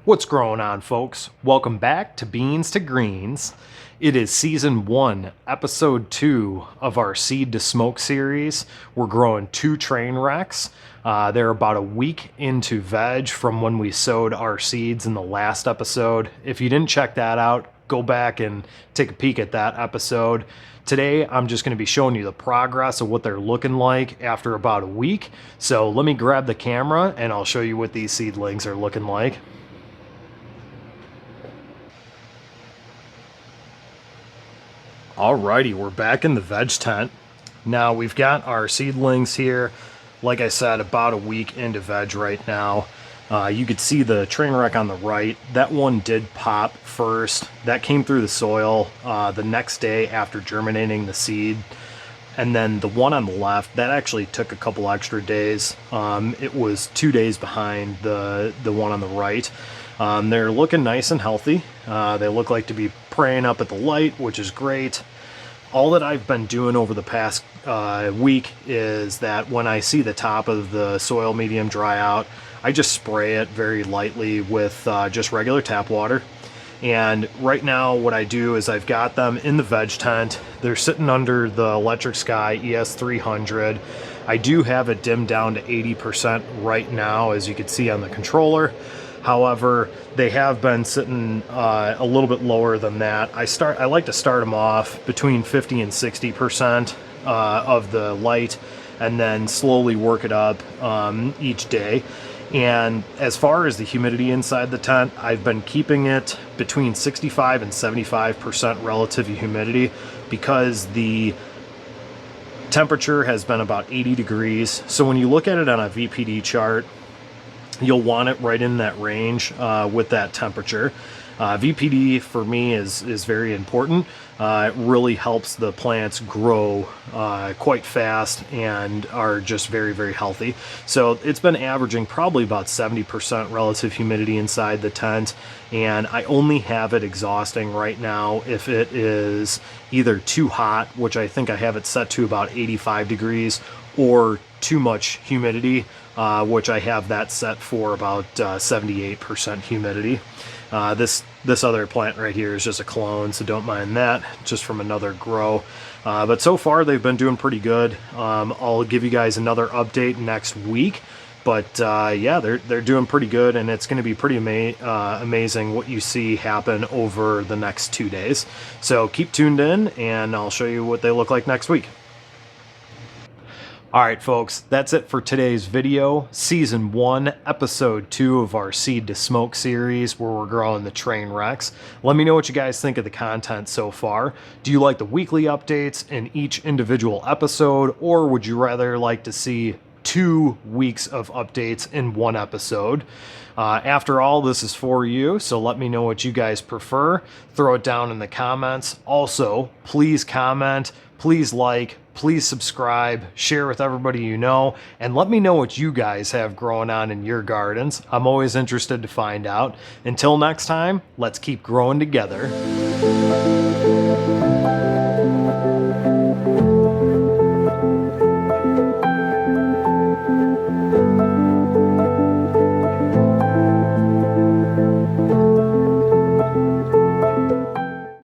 What's growing on, folks? Welcome back to Beans to Greens. It is season 1, episode 2 of our Seed to Smoke series. We're growing 2 Trainwrecks. They're about a week into veg from when we sowed our seeds in the last episode. If you didn't check that out, go back and take a peek at that episode. Today, I'm just going to be showing you the progress of what they're looking like after about a week. So let me grab the camera and I'll show you what these seedlings are looking like. Alrighty, we're back in the veg tent. Now we've got our seedlings here. Like I said, about a week into veg right now. You could see the Trainwreck on the right. That one did pop first. That came through the soil the next day after germinating the seed. And then the one on the left, that actually took a couple extra days. It was 2 days behind the one on the right. They're looking nice and healthy. They look like to be praying up at the light, which is great. All that I've been doing over the past week is that when I see the top of the soil medium dry out, I just spray it very lightly with just regular tap water. And right now what I do is I've got them in the veg tent. They're sitting under the Electric Sky ES300. I do have it dimmed down to 80% right now, as you can see on the controller. However, they have been sitting a little bit lower than that. I like to start them off between 50 and 60% of the light, and then slowly work it up each day. And as far as the humidity inside the tent, I've been keeping it between 65 and 75% relative humidity because the temperature has been about 80 degrees. So when you look at it on a VPD chart, you'll want it right in that range with that temperature. VPD for me is very important. It really helps the plants grow quite fast and are just very, very healthy. So it's been averaging probably about 70% relative humidity inside the tent, and I only have it exhausting right now if it is either too hot, which I think I have it set to about 85 degrees, or too much humidity, which I have that set for about 78% humidity. This other plant right here is just a clone, so don't mind that, just from another grow. But so far they've been doing pretty good. I'll give you guys another update next week. But yeah, they're doing pretty good, and it's going to be pretty amazing what you see happen over the next 2 days. So keep tuned in, and I'll show you what they look like next week. Alright folks, that's it for today's video. Season 1, Episode 2 of our Seed to Smoke series, where we're growing the Trainwrecks. Let me know what you guys think of the content so far. Do you like the weekly updates in each individual episode, or would you rather like to see 2 weeks of updates in one episode? After all, this is for you, so let me know what you guys prefer. Throw it down in the comments. Also, please comment, please like, please subscribe, share with everybody you know, and let me know what you guys have growing on in your gardens. I'm always interested to find out. Until next time, let's keep growing together.